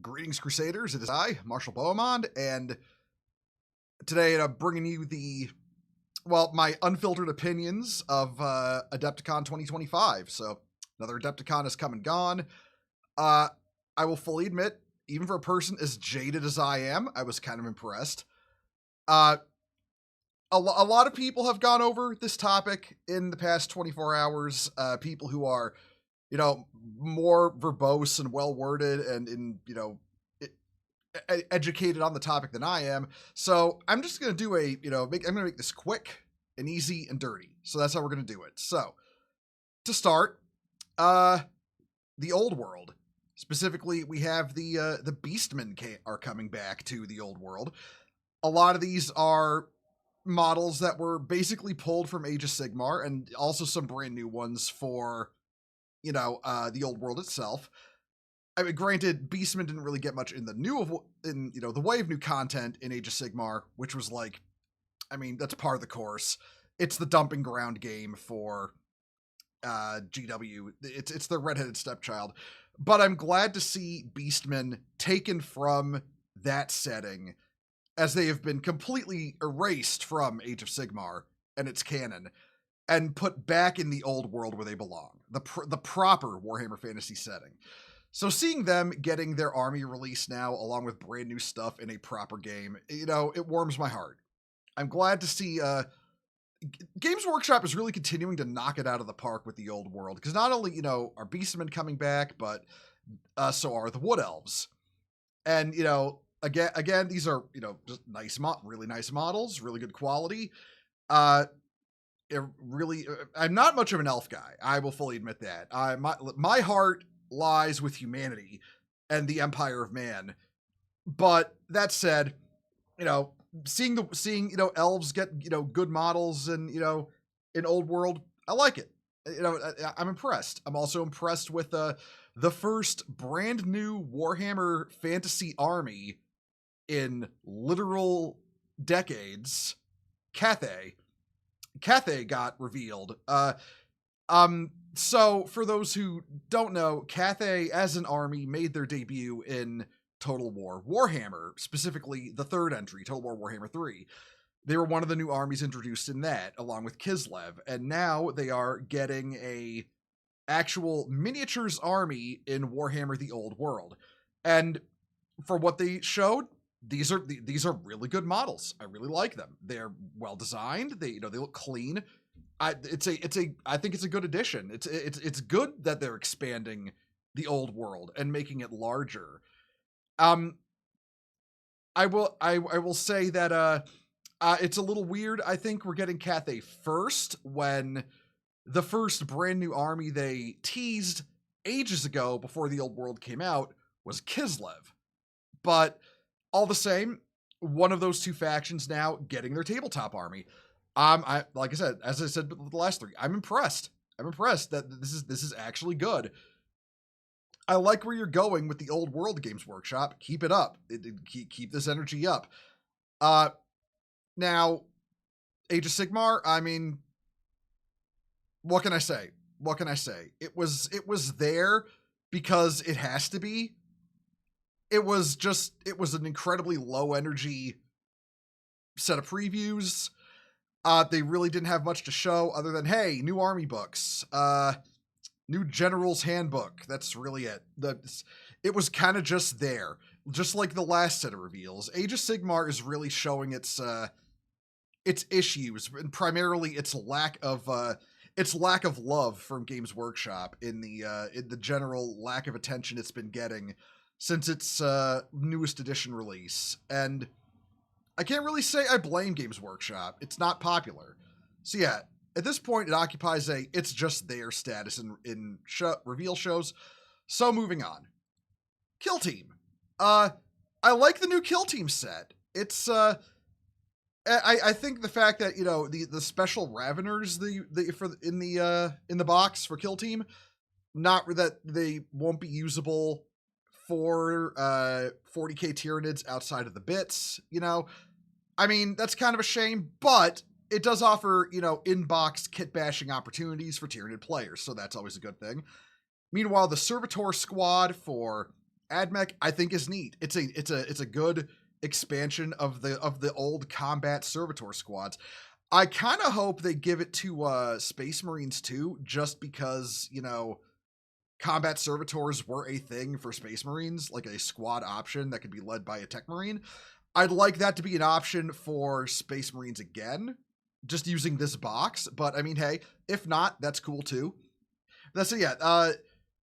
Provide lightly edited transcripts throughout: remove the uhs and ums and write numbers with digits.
Greetings, Crusaders. It is I, Marshall Beaumont, and today I'm bringing you my unfiltered opinions of Adepticon 2025. So, another Adepticon has come and gone. I will fully admit, even for a person as jaded as I am, I was kind of impressed. A lot of people have gone over this topic in the past 24 hours. People who are, more verbose and well-worded and educated on the topic than I am. So I'm just going to do I'm going to make this quick and easy and dirty. So that's how we're going to do it. So to start, the Old World. Specifically, we have the Beastmen are coming back to the Old World. A lot of these are models that were basically pulled from Age of Sigmar, and also some brand new ones for, the Old World itself. I mean, granted, Beastmen didn't really get much in the way of new content in Age of Sigmar, which was that's part of the course. It's the dumping ground game for GW. It's the redheaded stepchild. But I'm glad to see Beastmen taken from that setting, as they have been completely erased from Age of Sigmar and its canon, and put back in the Old World where they belong, the proper Warhammer Fantasy setting. So seeing them getting their army released now, along with brand new stuff in a proper game, it warms my heart. I'm glad to see Games Workshop is really continuing to knock it out of the park with the Old World, because not only, are Beastmen coming back, but so are the Wood Elves. And, again, these are, just really nice models, really good quality. I'm not much of an elf guy. I will fully admit that. My heart lies with humanity and the Empire of Man. But that said, seeing elves get, good models and, in Old World, I like it. I'm impressed. I'm also impressed with the first brand new Warhammer fantasy army in literal decades. Cathay got revealed. So for those who don't know, Cathay as an army made their debut in Total War Warhammer, specifically the third entry, Total War Warhammer 3. They were one of the new armies introduced in that, along with Kislev, and now they are getting a actual miniatures army in Warhammer the Old World. And for what they showed, these are really good models. I really like them. They're well designed. They look clean. I think it's a good addition. It's good that they're expanding the Old World and making it larger. I will say that it's a little weird. I think we're getting Cathay first, when the first brand new army they teased ages ago before the Old World came out was Kislev. But all the same, one of those two factions now getting their tabletop army. Like I said, as I said with the last three, I'm impressed. I'm impressed that this is actually good. I like where you're going with the Old World, Games Workshop. Keep it up. Keep this energy up. Now, Age of Sigmar, I mean, what can I say? What can I say? It was there because it has to be. It was an incredibly low energy set of previews. They really didn't have much to show other than, hey, new army books, new general's handbook. That's really it. It was kind of just there, just like the last set of reveals. Age of Sigmar is really showing its issues, and primarily its lack of love from Games Workshop in the general lack of attention it's been getting since its newest edition release. And I can't really say I blame Games Workshop. It's not popular. So yeah, at this point, it occupies it's just their status in reveal shows. So moving on. Kill Team. I like the new Kill Team set. It's I think the fact that the special Raveners in the box for Kill Team, not that they won't be usable for 40k Tyranids outside of the bits, I mean, that's kind of a shame, but it does offer, in-box kit bashing opportunities for Tyranid players, so that's always a good thing. Meanwhile, the Servitor squad for Admech, I think, is neat. It's a good expansion of the old combat servitor squads. I kind of hope they give it to Space Marines too, just because, you know, combat servitors were a thing for Space Marines, like a squad option that could be led by a Tech Marine. I'd like that to be an option for Space Marines again, just using this box. But I mean, hey, if not, that's cool too. That's it. Yeah.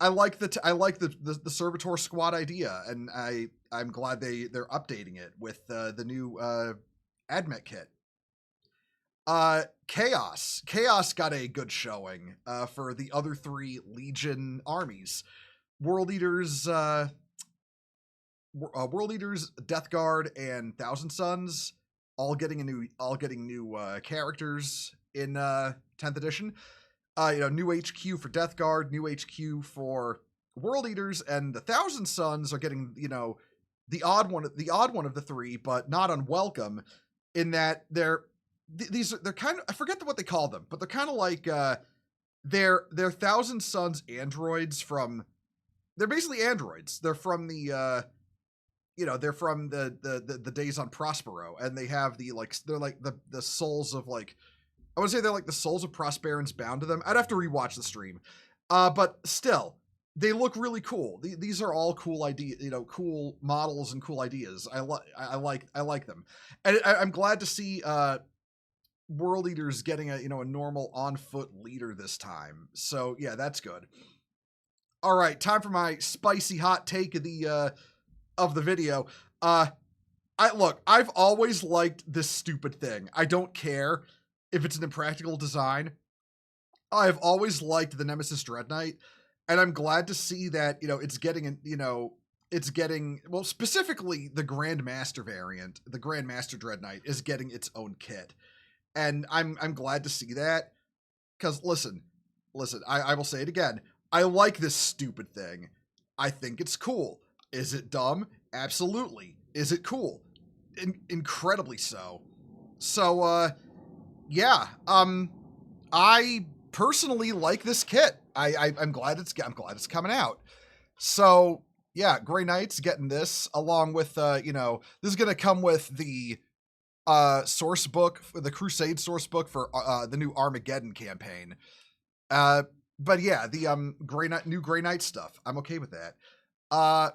I like the servitor squad idea, and I'm glad they're updating it with the new Admech kit. Chaos got a good showing for the other 3 Legion armies. World Eaters, Death Guard, and Thousand Sons all getting new characters in 10th edition. You know, new HQ for Death Guard, new HQ for World Eaters, and the Thousand Sons are getting, you know, the odd one of the 3, but not unwelcome, in that they're kind of, I forget what they call them, but they're kind of like they're Thousand Sons androids from, they're basically androids. They're from the you know, they're from the days on Prospero, and they have they're like the souls of, like, I would say they're like the souls of Prosperans bound to them. I'd have to rewatch the stream. But still, they look really cool. These are all cool ideas, you know, cool models and cool ideas. I like them. And I'm glad to see World Eaters getting a normal on foot leader this time. So yeah, that's good. All right, time for my spicy hot take of the video. I've always liked this stupid thing. I don't care if it's an impractical design. I've always liked the Nemesis Dread Knight, and I'm glad to see that, you know, it's getting, well, specifically the Grandmaster variant, the Grandmaster Dread Knight is getting its own kit. And I'm glad to see that, because listen, I will say it again. I like this stupid thing. I think it's cool. Is it dumb? Absolutely. Is it cool? Incredibly so. So, yeah, I personally like this kit. I'm glad it's coming out. So yeah, Grey Knight's getting this, along with this is gonna come with the source book, the Crusade source book for the new Armageddon campaign. But yeah, the new Grey Knight stuff, I'm okay with that.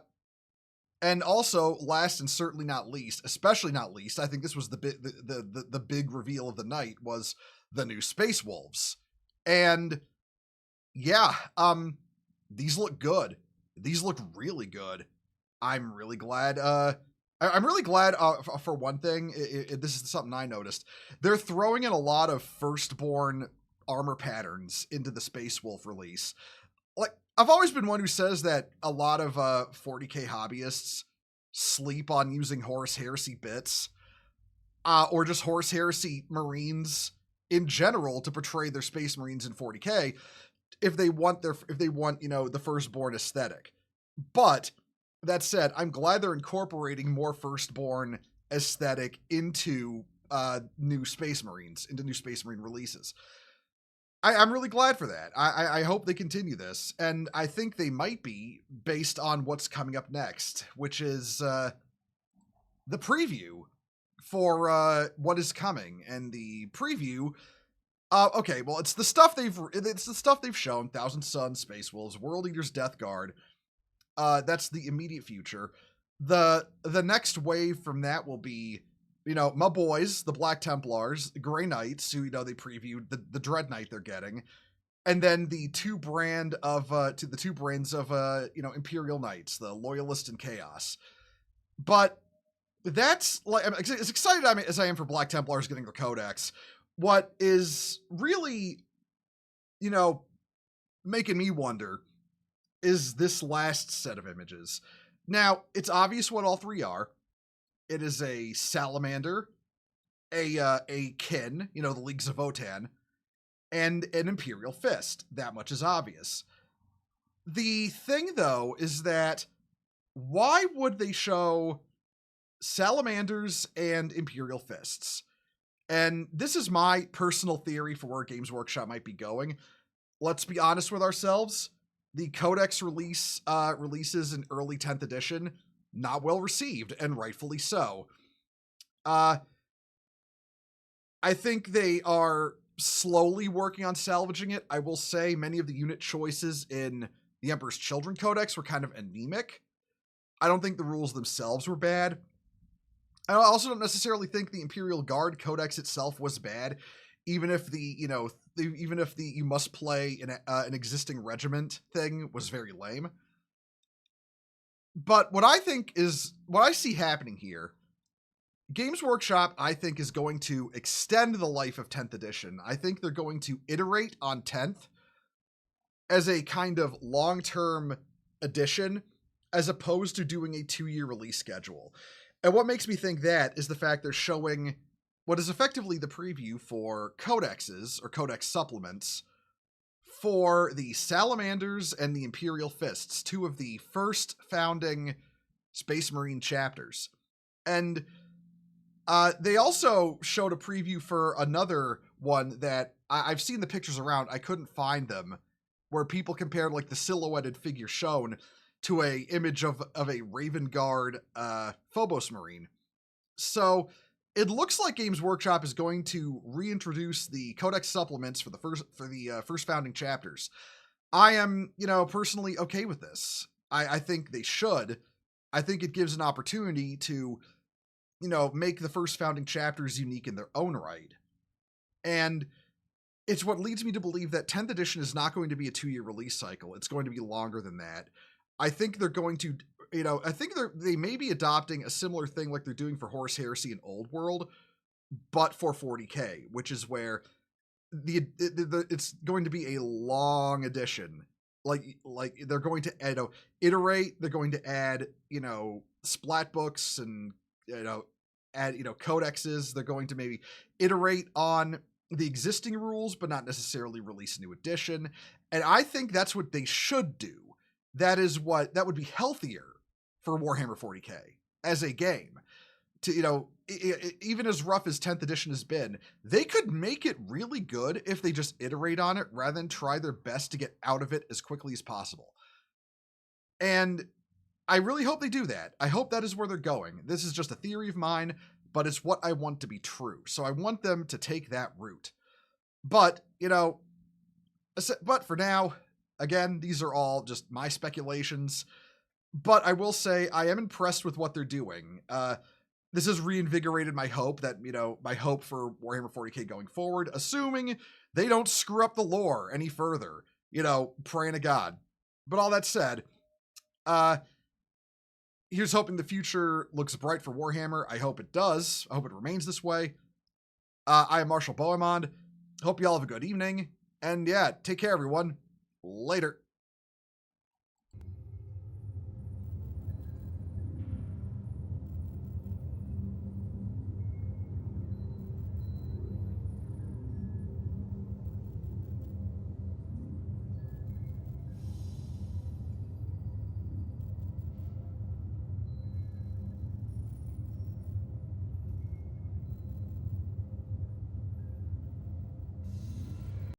And also, last and certainly not least, especially not least, I think this was the big reveal of the night, was the new Space Wolves. And yeah, these look good. These look really good. I'm really glad. I'm really glad for one thing. This is something I noticed. They're throwing in a lot of Firstborn armor patterns into the Space Wolf release. Like, I've always been one who says that a lot of 40k hobbyists sleep on using Horus Heresy bits, or just Horus Heresy Marines in general to portray their Space Marines in 40k if they want the Firstborn aesthetic. But that said, I'm glad they're incorporating more Firstborn aesthetic into new Space Marines, into new Space Marine releases. I'm really glad for that. I hope they continue this, and I think they might be, based on what's coming up next, which is the preview for what is coming. And the preview, okay, well, it's the stuff they've shown: Thousand Sons, Space Wolves, World Eaters, Death Guard. That's the immediate future. The next wave from that will be, my boys, the Black Templars, the Grey Knights, who, they previewed the Dread Knight they're getting, and then the two brands of Imperial Knights, the Loyalist and Chaos. But that's, like, as excited as I am for Black Templars getting the Codex. What is really, making me wonder is this last set of images. Now, it's obvious what all three are. It is a Salamander, a Kin, the Leagues of Votann, and an Imperial Fist. That much is obvious. The thing, though, is that why would they show Salamanders and Imperial Fists? And this is my personal theory for where Games Workshop might be going. Let's be honest with ourselves. the Codex releases in early 10th edition, not well received, and rightfully so. I think they are slowly working on salvaging it. I will say many of the unit choices in the Emperor's Children Codex were kind of anemic. I don't think the rules themselves were bad. I also don't necessarily think the Imperial Guard Codex itself was bad, even if the you must play an existing regiment thing was very lame. But what I see happening here, Games Workshop, I think, is going to extend the life of 10th edition. I think they're going to iterate on 10th as a kind of long-term edition, as opposed to doing a 2-year release schedule. And what makes me think that is the fact they're showing what is effectively the preview for codexes or codex supplements for the Salamanders and the Imperial Fists, 2 of the first founding Space Marine chapters. And they also showed a preview for another one that I've seen the pictures around. I couldn't find them, where people compared like the silhouetted figure shown to a image of a Raven Guard Phobos Marine. So it looks like Games Workshop is going to reintroduce the Codex supplements for the first founding chapters. I am, personally okay with this. I think they should. I think it gives an opportunity to, make the first founding chapters unique in their own right. And it's what leads me to believe that 10th edition is not going to be a 2-year release cycle. It's going to be longer than that. I think they're going to, they may be adopting a similar thing like they're doing for Horus Heresy and Old World, but for 40K, which is where it's going to be a long edition. Like they're going to iterate. They're going to add, splat books and add codexes. They're going to maybe iterate on the existing rules, but not necessarily release a new edition. And I think that's what they should do. That would be healthier for Warhammer 40K as a game. To, even as rough as 10th edition has been, they could make it really good if they just iterate on it rather than try their best to get out of it as quickly as possible. And I really hope they do that. I hope that is where they're going. This is just a theory of mine, but it's what I want to be true. So I want them to take that route. But, but for now, again, these are all just my speculations, but I will say I am impressed with what they're doing. This has reinvigorated my hope that, my hope for Warhammer 40K going forward, assuming they don't screw up the lore any further, praying to God. But all that said, here's hoping the future looks bright for Warhammer. I hope it does. I hope it remains this way. I am Marshall Bohemond. Hope you all have a good evening. And yeah, take care, everyone. Later.